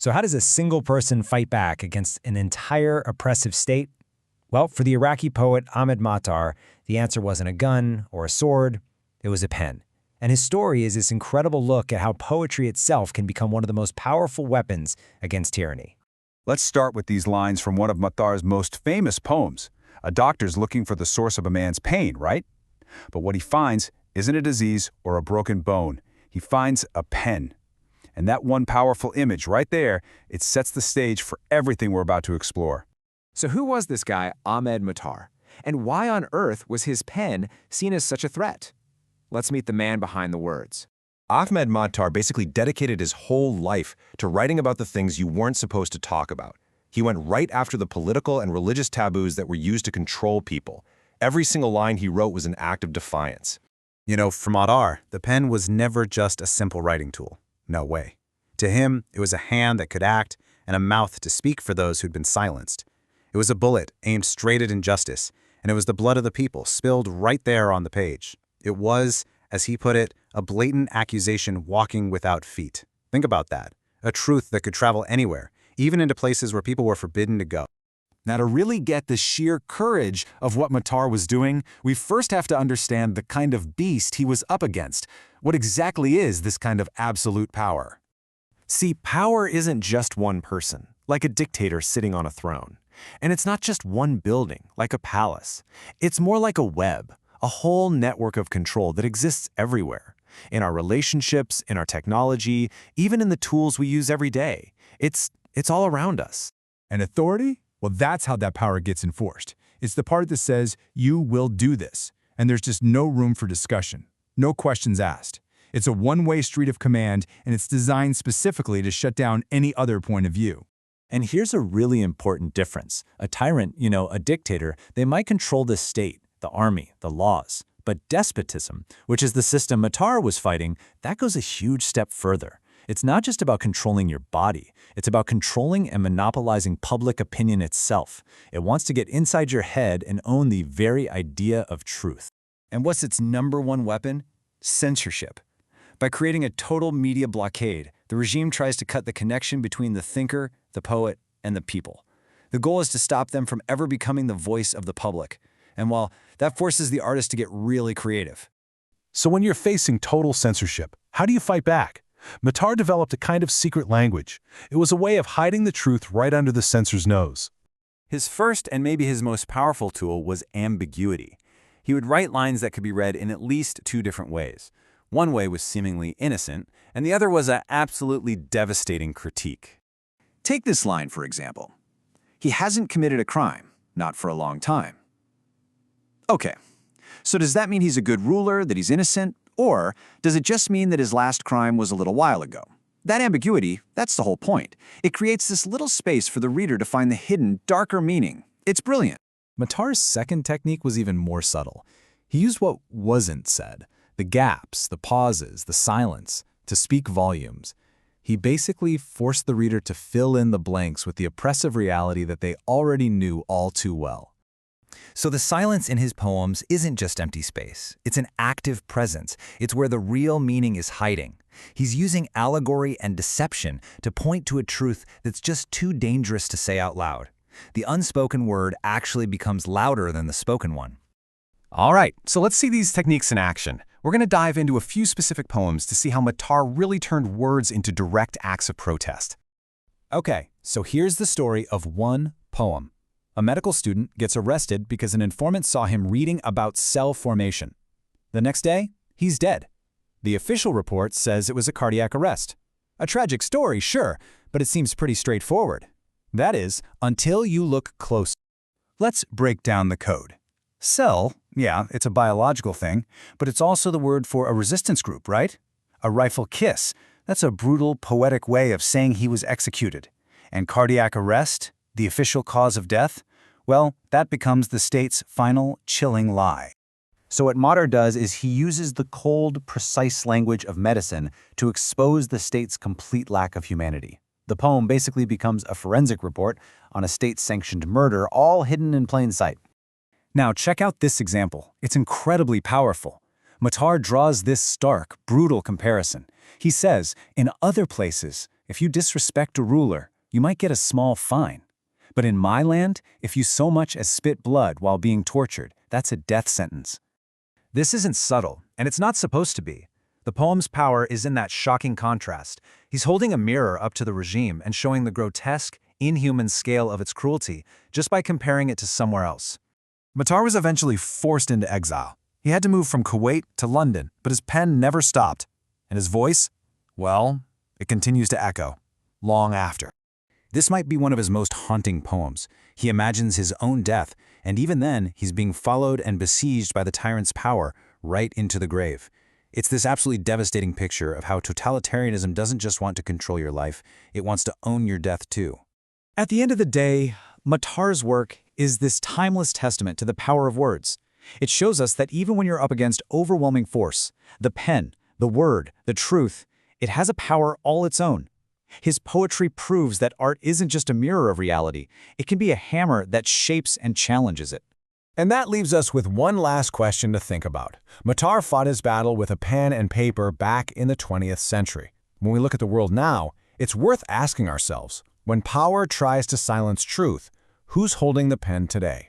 So how does a single person fight back against an entire oppressive state? Well, for the Iraqi poet Ahmed Matar, the answer wasn't a gun or a sword, it was a pen. And his story is this incredible look at how poetry itself can become one of the most powerful weapons against tyranny. Let's start with these lines from one of Matar's most famous poems. A doctor's looking for the source of a man's pain, right? But what he finds isn't a disease or a broken bone. He finds a pen. And that one powerful image right there, it sets the stage for everything we're about to explore. So who was this guy, Ahmed Matar? And why on earth was his pen seen as such a threat? Let's meet the man behind the words. Ahmed Matar basically dedicated his whole life to writing about the things you weren't supposed to talk about. He went right after the political and religious taboos that were used to control people. Every single line he wrote was an act of defiance. You know, for Matar, the pen was never just a simple writing tool. No way. To him, it was a hand that could act and a mouth to speak for those who'd been silenced. It was a bullet aimed straight at injustice, and it was the blood of the people spilled right there on the page. It was, as he put it, a blatant accusation walking without feet. Think about that. A truth that could travel anywhere, even into places where people were forbidden to go. Now, to really get the sheer courage of what Matar was doing, we first have to understand the kind of beast he was up against. What exactly is this kind of absolute power? See, power isn't just one person, like a dictator sitting on a throne. And it's not just one building, like a palace. It's more like a web, a whole network of control that exists everywhere. In our relationships, in our technology, even in the tools we use every day. It's all around us. And authority? Well, that's how that power gets enforced. It's the part that says, you will do this, and there's just no room for discussion, no questions asked. It's a one-way street of command, and it's designed specifically to shut down any other point of view. And here's a really important difference. A tyrant, a dictator, they might control the state, the army, the laws. But despotism, which is the system Matar was fighting, that goes a huge step further. It's not just about controlling your body. It's about controlling and monopolizing public opinion itself. It wants to get inside your head and own the very idea of truth. And what's its number one weapon? Censorship. By creating a total media blockade, the regime tries to cut the connection between the thinker, the poet, and the people. The goal is to stop them from ever becoming the voice of the public. And while that forces the artist to get really creative. So when you're facing total censorship, how do you fight back? Matar developed a kind of secret language. It was a way of hiding the truth right under the censor's nose. His first and maybe his most powerful tool was ambiguity. He would write lines that could be read in at least two different ways. One way was seemingly innocent, and the other was an absolutely devastating critique. Take this line, for example. He hasn't committed a crime, not for a long time. Okay, so does that mean he's a good ruler, that he's innocent? Or does it just mean that his last crime was a little while ago? That ambiguity, that's the whole point. It creates this little space for the reader to find the hidden, darker meaning. It's brilliant. Matar's second technique was even more subtle. He used what wasn't said, the gaps, the pauses, the silence, to speak volumes. He basically forced the reader to fill in the blanks with the oppressive reality that they already knew all too well. So the silence in his poems isn't just empty space. It's an active presence. It's where the real meaning is hiding. He's using allegory and deception to point to a truth that's just too dangerous to say out loud. The unspoken word actually becomes louder than the spoken one. All right, so let's see these techniques in action. We're going to dive into a few specific poems to see how Matar really turned words into direct acts of protest. Okay, so here's the story of one poem. A medical student gets arrested because an informant saw him reading about cell formation. The next day, he's dead. The official report says it was a cardiac arrest. A tragic story, sure, but it seems pretty straightforward. That is, until you look close. Let's break down the code. Cell, yeah, it's a biological thing, but it's also the word for a resistance group, right? A rifle kiss, that's a brutal, poetic way of saying he was executed. And cardiac arrest, the official cause of death, well, that becomes the state's final, chilling lie. So what Matar does is he uses the cold, precise language of medicine to expose the state's complete lack of humanity. The poem basically becomes a forensic report on a state-sanctioned murder, all hidden in plain sight. Now check out this example. It's incredibly powerful. Matar draws this stark, brutal comparison. He says, in other places, If you disrespect a ruler, you might get a small fine. But in my land, if you so much as spit blood while being tortured, that's a death sentence. This isn't subtle, and it's not supposed to be. The poem's power is in that shocking contrast. He's holding a mirror up to the regime and showing the grotesque, inhuman scale of its cruelty just by comparing it to somewhere else. Matar was eventually forced into exile. He had to move from Kuwait to London, but his pen never stopped. And his voice? Well, it continues to echo, long after. This might be one of his most haunting poems. He imagines his own death, and even then, he's being followed and besieged by the tyrant's power right into the grave. It's this absolutely devastating picture of how totalitarianism doesn't just want to control your life, it wants to own your death too. At the end of the day, Matar's work is this timeless testament to the power of words. It shows us that even when you're up against overwhelming force, the pen, the word, the truth, it has a power all its own. His poetry proves that art isn't just a mirror of reality, it can be a hammer that shapes and challenges it. And that leaves us with one last question to think about. Matar fought his battle with a pen and paper back in the 20th century. When we look at the world now, it's worth asking ourselves, when power tries to silence truth, who's holding the pen today?